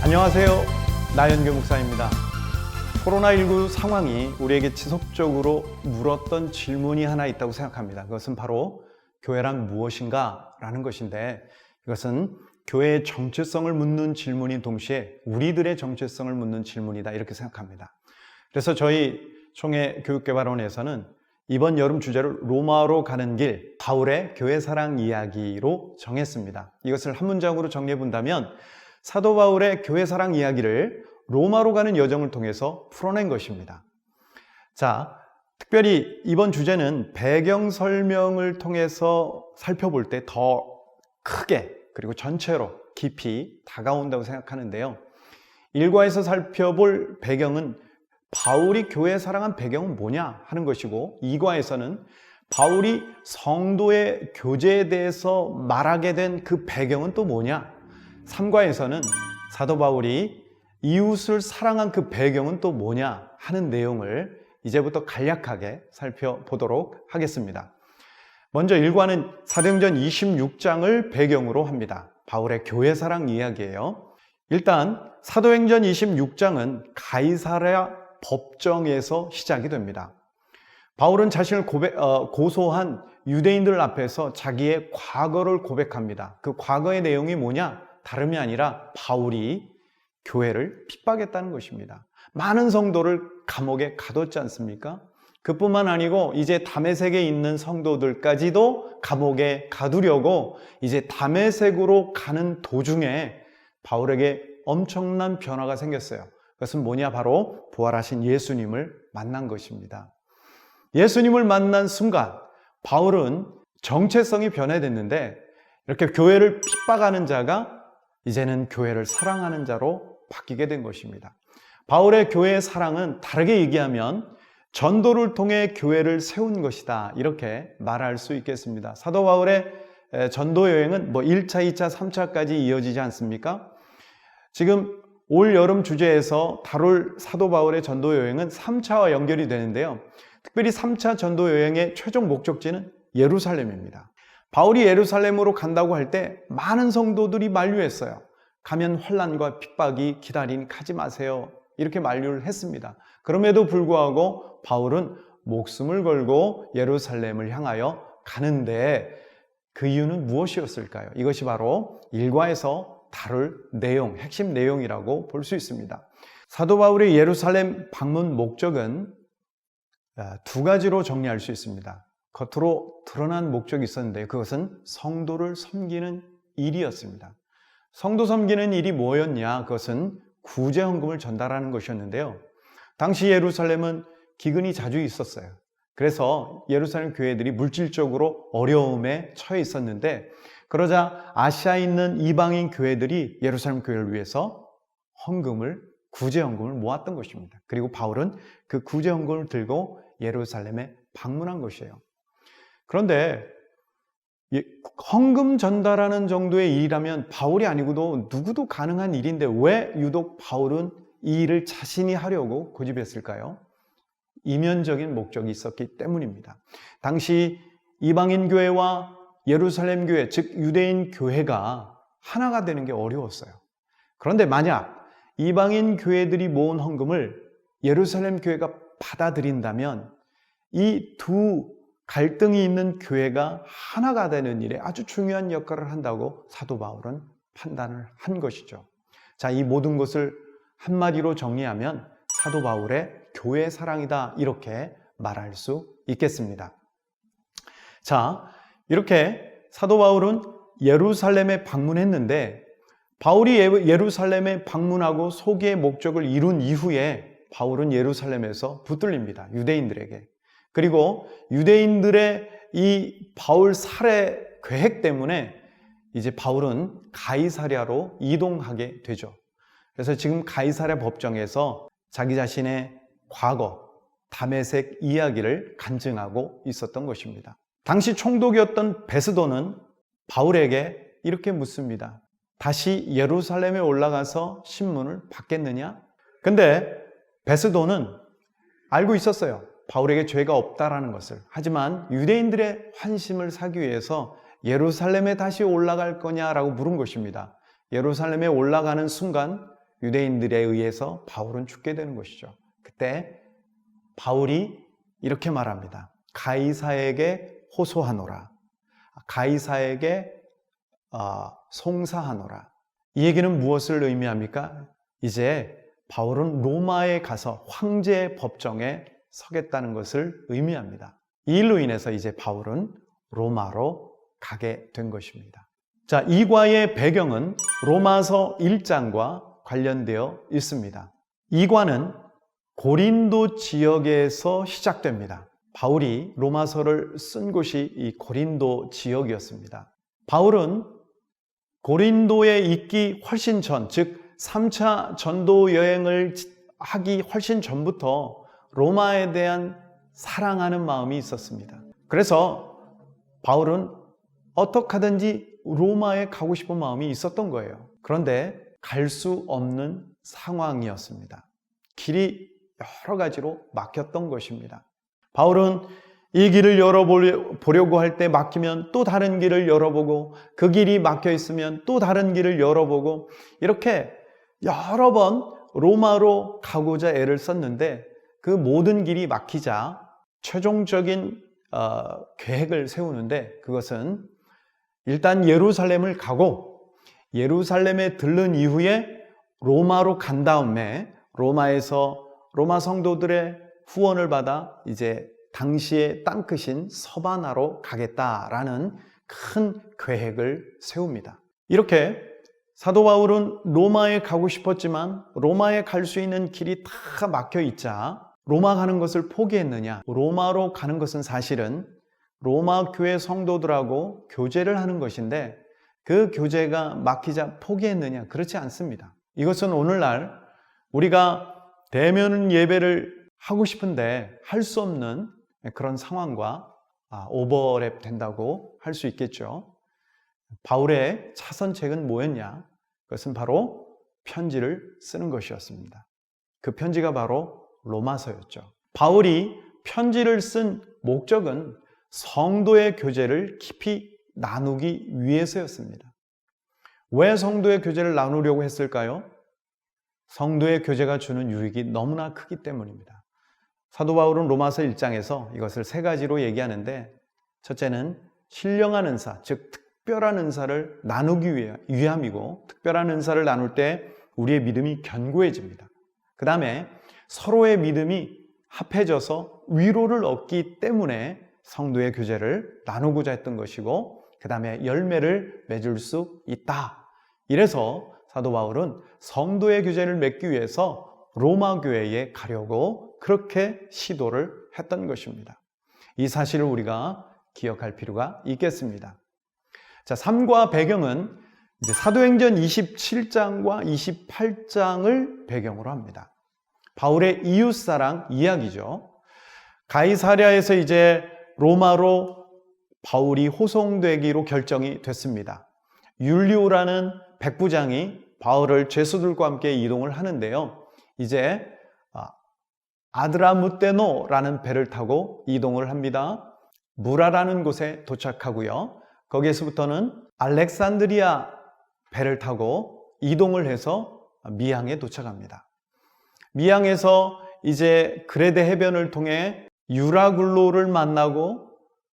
안녕하세요. 나연교 목사입니다. 코로나19 상황이 우리에게 지속적으로 물었던 질문이 하나 있다고 생각합니다. 그것은 바로 교회란 무엇인가? 라는 것인데, 이것은 교회의 정체성을 묻는 질문인 동시에 우리들의 정체성을 묻는 질문이다, 이렇게 생각합니다. 그래서 저희 총회 교육개발원에서는 이번 여름 주제를 로마로 가는 길, 바울의 교회 사랑 이야기로 정했습니다. 이것을 한 문장으로 정리해 본다면, 사도 바울의 교회 사랑 이야기를 로마로 가는 여정을 통해서 풀어낸 것입니다. 자, 특별히 이번 주제는 배경 설명을 통해서 살펴볼 때 더 크게 그리고 전체로 깊이 다가온다고 생각하는데요. 1과에서 살펴볼 배경은 바울이 교회에 사랑한 배경은 뭐냐 하는 것이고, 2과에서는 바울이 성도의 교제에 대해서 말하게 된 그 배경은 또 뭐냐, 3과에서는 사도 바울이 이웃을 사랑한 그 배경은 또 뭐냐 하는 내용을 이제부터 간략하게 살펴보도록 하겠습니다. 먼저 1과는 사도행전 26장을 배경으로 합니다. 바울의 교회 사랑 이야기예요. 일단 사도행전 26장은 가이사랴 법정에서 시작이 됩니다. 바울은 자신을 고소한 유대인들 앞에서 자기의 과거를 고백합니다. 그 과거의 내용이 뭐냐? 다름이 아니라 바울이 교회를 핍박했다는 것입니다. 많은 성도를 감옥에 가뒀지 않습니까? 그뿐만 아니고 이제 다메섹에 있는 성도들까지도 감옥에 가두려고 이제 다메섹으로 가는 도중에 바울에게 엄청난 변화가 생겼어요. 그것은 뭐냐? 바로 부활하신 예수님을 만난 것입니다. 예수님을 만난 순간 바울은 정체성이 변해됐는데, 이렇게 교회를 핍박하는 자가 이제는 교회를 사랑하는 자로 바뀌게 된 것입니다. 바울의 교회의 사랑은 다르게 얘기하면 전도를 통해 교회를 세운 것이다, 이렇게 말할 수 있겠습니다. 사도 바울의 전도 여행은 1차, 2차, 3차까지 이어지지 않습니까? 지금 올 여름 주제에서 다룰 사도 바울의 전도 여행은 3차와 연결이 되는데요. 특별히 3차 전도 여행의 최종 목적지는 예루살렘입니다. 바울이 예루살렘으로 간다고 할 때 많은 성도들이 만류했어요. 가면 환난과 핍박이 기다리니 가지 마세요, 이렇게 만류를 했습니다. 그럼에도 불구하고 바울은 목숨을 걸고 예루살렘을 향하여 가는데, 그 이유는 무엇이었을까요? 이것이 바로 1과에서 다룰 내용, 핵심 내용이라고 볼 수 있습니다. 사도 바울의 예루살렘 방문 목적은 두 가지로 정리할 수 있습니다. 겉으로 드러난 목적이 있었는데 그것은 성도를 섬기는 일이었습니다. 성도 섬기는 일이 뭐였냐? 그것은 구제 헌금을 전달하는 것이었는데요. 당시 예루살렘은 기근이 자주 있었어요. 그래서 예루살렘 교회들이 물질적으로 어려움에 처해 있었는데, 그러자 아시아에 있는 이방인 교회들이 예루살렘 교회를 위해서 구제 헌금을 모았던 것입니다. 그리고 바울은 그 구제 헌금을 들고 예루살렘에 방문한 것이에요. 그런데 헌금 전달하는 정도의 일이라면 바울이 아니고도 누구도 가능한 일인데 왜 유독 바울은 이 일을 자신이 하려고 고집했을까요? 이면적인 목적이 있었기 때문입니다. 당시 이방인 교회와 예루살렘 교회, 즉 유대인 교회가 하나가 되는 게 어려웠어요. 그런데 만약 이방인 교회들이 모은 헌금을 예루살렘 교회가 받아들인다면 이 두 갈등이 있는 교회가 하나가 되는 일에 아주 중요한 역할을 한다고 사도 바울은 판단을 한 것이죠. 자, 이 모든 것을 한마디로 정리하면 사도 바울의 교회 사랑이다, 이렇게 말할 수 있겠습니다. 자, 이렇게 사도 바울은 예루살렘에 방문했는데, 바울이 예루살렘에 방문하고 소개의 목적을 이룬 이후에 바울은 예루살렘에서 붙들립니다. 유대인들에게. 그리고 유대인들의 이 바울 살해 계획 때문에 이제 바울은 가이사랴로 이동하게 되죠. 그래서 지금 가이사랴 법정에서 자기 자신의 과거, 다메섹 이야기를 간증하고 있었던 것입니다. 당시 총독이었던 베스도는 바울에게 이렇게 묻습니다. 다시 예루살렘에 올라가서 신문을 받겠느냐? 근데 베스도는 알고 있었어요. 바울에게 죄가 없다라는 것을. 하지만 유대인들의 환심을 사기 위해서 예루살렘에 다시 올라갈 거냐라고 물은 것입니다. 예루살렘에 올라가는 순간 유대인들에 의해서 바울은 죽게 되는 것이죠. 그때 바울이 이렇게 말합니다. 가이사에게 호소하노라. 가이사에게 송사하노라. 이 얘기는 무엇을 의미합니까? 이제 바울은 로마에 가서 황제 법정에 서겠다는 것을 의미합니다. 이 일로 인해서 이제 바울은 로마로 가게 된 것입니다. 자, 이 과의 배경은 로마서 1장과 관련되어 있습니다. 이 과는 고린도 지역에서 시작됩니다. 바울이 로마서를 쓴 곳이 이 고린도 지역이었습니다. 바울은 고린도에 있기 훨씬 전, 즉 3차 전도 여행을 하기 훨씬 전부터 로마에 대한 사랑하는 마음이 있었습니다. 그래서 바울은 어떻게 하든지 로마에 가고 싶은 마음이 있었던 거예요. 그런데 갈 수 없는 상황이었습니다. 길이 여러 가지로 막혔던 것입니다. 바울은 이 길을 열어보려고 할 때 막히면 또 다른 길을 열어보고, 그 길이 막혀 있으면 또 다른 길을 열어보고, 이렇게 여러 번 로마로 가고자 애를 썼는데 그 모든 길이 막히자 최종적인 계획을 세우는데, 그것은 일단 예루살렘을 가고 예루살렘에 들른 이후에 로마로 간 다음에 로마에서 로마 성도들의 후원을 받아 이제 당시의 땅끝인 서바나로 가겠다라는 큰 계획을 세웁니다. 이렇게 사도 바울은 로마에 가고 싶었지만 로마에 갈 수 있는 길이 다 막혀 있자 로마 가는 것을 포기했느냐? 로마로 가는 것은 사실은 로마 교회 성도들하고 교제를 하는 것인데 그 교제가 막히자 포기했느냐? 그렇지 않습니다. 이것은 오늘날 우리가 대면 예배를 하고 싶은데 할 수 없는 그런 상황과 오버랩 된다고 할 수 있겠죠. 바울의 차선책은 뭐였냐? 그것은 바로 편지를 쓰는 것이었습니다. 그 편지가 바로 로마서였죠. 바울이 편지를 쓴 목적은 성도의 교제를 깊이 나누기 위해서였습니다. 왜 성도의 교제를 나누려고 했을까요? 성도의 교제가 주는 유익이 너무나 크기 때문입니다. 사도 바울은 로마서 1장에서 이것을 세 가지로 얘기하는데, 첫째는 신령한 은사, 즉 특별한 은사를 나누기 위함이고, 특별한 은사를 나눌 때 우리의 믿음이 견고해집니다. 그 다음에 서로의 믿음이 합해져서 위로를 얻기 때문에 성도의 교제를 나누고자 했던 것이고, 그 다음에 열매를 맺을 수 있다. 이래서 사도 바울은 성도의 교제를 맺기 위해서 로마 교회에 가려고 그렇게 시도를 했던 것입니다. 이 사실을 우리가 기억할 필요가 있겠습니다. 자, 3과 배경은 이제 사도행전 27장과 28장을 배경으로 합니다. 바울의 이웃사랑 이야기죠. 가이사랴에서 이제 로마로 바울이 호송되기로 결정이 됐습니다. 율리오라는 백부장이 바울을 죄수들과 함께 이동을 하는데요. 이제 아드라무테노라는 배를 타고 이동을 합니다. 무라라는 곳에 도착하고요. 거기에서부터는 알렉산드리아 배를 타고 이동을 해서 미항에 도착합니다. 미항에서 이제 그레데 해변을 통해 유라굴로를 만나고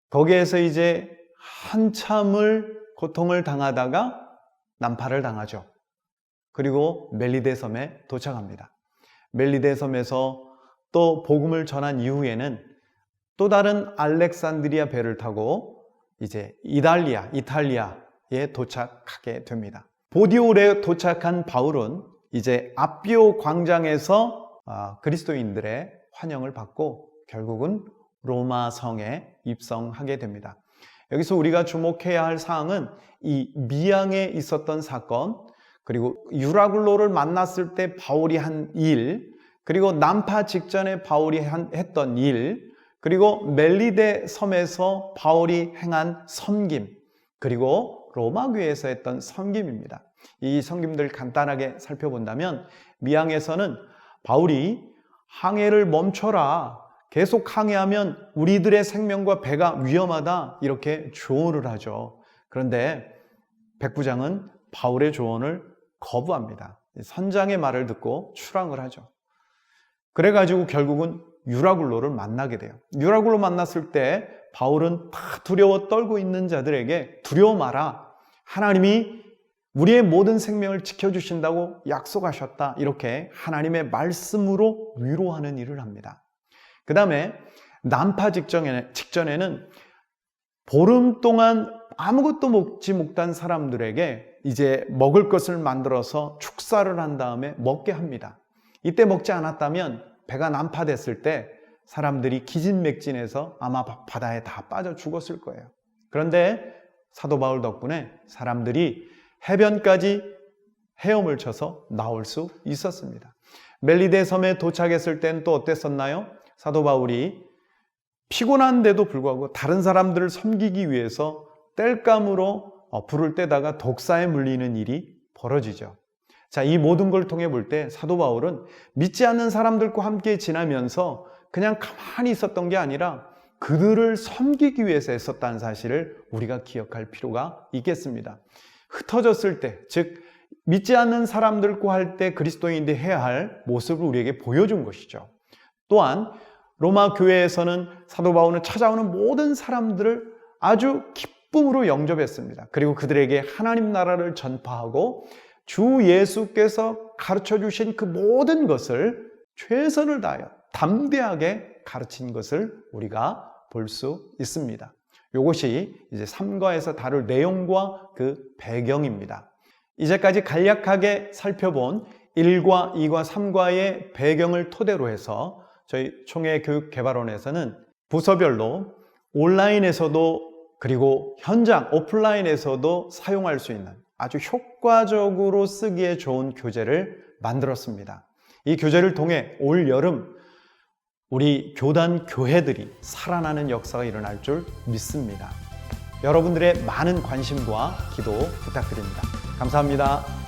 거기에서 이제 한참을 고통을 당하다가 난파를 당하죠. 그리고 멜리데 섬에 도착합니다. 멜리데 섬에서 또 복음을 전한 이후에는 또 다른 알렉산드리아 배를 타고 이제 이탈리아에 도착하게 됩니다. 보디올에 도착한 바울은 이제 아피오 광장에서 그리스도인들의 환영을 받고 결국은 로마 성에 입성하게 됩니다. 여기서 우리가 주목해야 할 사항은 이 미항에 있었던 사건, 그리고 유라굴로를 만났을 때 바울이 한 일, 그리고 난파 직전에 바울이 했던 일, 그리고 멜리데 섬에서 바울이 행한 섬김, 그리고 로마 교회에서 했던 섬김입니다. 이 섬김들 간단하게 살펴본다면 미항에서는 바울이 항해를 멈춰라, 계속 항해하면 우리들의 생명과 배가 위험하다, 이렇게 조언을 하죠. 그런데 백부장은 바울의 조언을 거부합니다. 선장의 말을 듣고 출항을 하죠. 그래가지고 결국은 유라굴로를 만나게 돼요. 유라굴로 만났을 때 바울은 다 두려워 떨고 있는 자들에게 두려워 마라. 하나님이 우리의 모든 생명을 지켜주신다고 약속하셨다. 이렇게 하나님의 말씀으로 위로하는 일을 합니다. 그 다음에 난파 직전에는 보름 동안 아무것도 먹지 못한 사람들에게 이제 먹을 것을 만들어서 축사를 한 다음에 먹게 합니다. 이때 먹지 않았다면 배가 난파됐을 때 사람들이 기진맥진해서 아마 바다에 다 빠져 죽었을 거예요. 그런데 사도 바울 덕분에 사람들이 해변까지 헤엄을 쳐서 나올 수 있었습니다. 멜리데 섬에 도착했을 땐 또 어땠었나요? 사도 바울이 피곤한데도 불구하고 다른 사람들을 섬기기 위해서 땔감으로 불을 떼다가 독사에 물리는 일이 벌어지죠. 자, 이 모든 걸 통해 볼 때 사도 바울은 믿지 않는 사람들과 함께 지나면서 그냥 가만히 있었던 게 아니라 그들을 섬기기 위해서 했었다는 사실을 우리가 기억할 필요가 있겠습니다. 흩어졌을 때, 즉 믿지 않는 사람들과 할 때 그리스도인들이 해야 할 모습을 우리에게 보여준 것이죠. 또한 로마 교회에서는 사도 바울은 찾아오는 모든 사람들을 아주 기쁨으로 영접했습니다. 그리고 그들에게 하나님 나라를 전파하고 주 예수께서 가르쳐 주신 그 모든 것을 최선을 다하여 담대하게 가르친 것을 우리가 볼 수 있습니다. 이것이 이제 3과에서 다룰 내용과 그 배경입니다. 이제까지 간략하게 살펴본 1과, 2과, 3과의 배경을 토대로 해서 저희 총회교육개발원에서는 부서별로 온라인에서도 그리고 현장, 오프라인에서도 사용할 수 있는 아주 효과적으로 쓰기에 좋은 교재를 만들었습니다. 이 교재를 통해 올 여름 우리 교단 교회들이 살아나는 역사가 일어날 줄 믿습니다. 여러분들의 많은 관심과 기도 부탁드립니다. 감사합니다.